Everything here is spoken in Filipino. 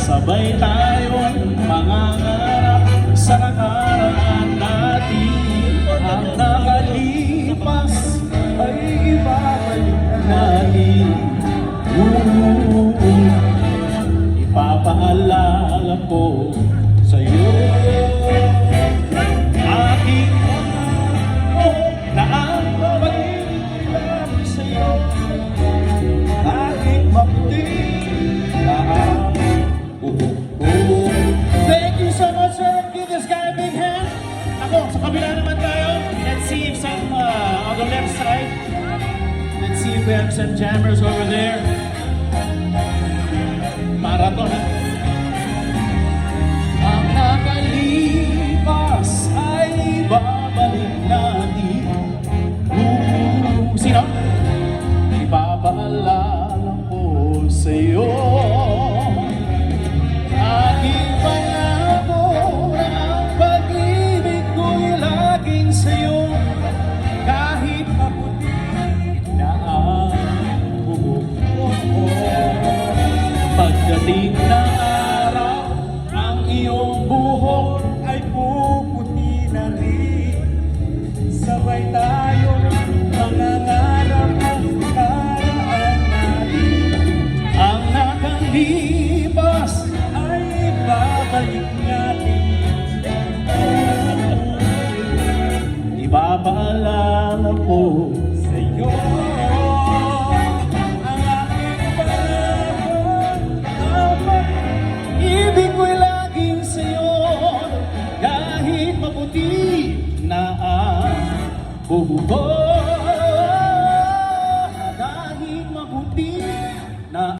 Sabay tayong mangangarap sa nakaraan natin. Ang nakalipas ay ibabalik natin. Ipapaalala ko sa'yo aking na ang pag-ibig namin sa'yo, aking mabuti na Thank you so much, sir. Give this guy a big hand. Ako, sa kabila naman tayo. Let's see if some on the left side. Let's see if we have some jammers over there. Marathon. Ang nakalipas ay babalik natin. Sino? Ipapaalala ko sa'yo aking pangako na ang pag-ibig ko'y laging sa'yo. Kahit maputi na ang buhok ko, pagdating na araw, ang iyong buhok ay puputi na rin. Sabay tayong mangangarap ang karaan natin. Ang nakalipas ay babalik natin. Ipapaalala ko sa'yo ang aking pangako, ang pag-ibig ko'y laging sa'yo. Kahit maputi na ang buhok ko, kahit maputi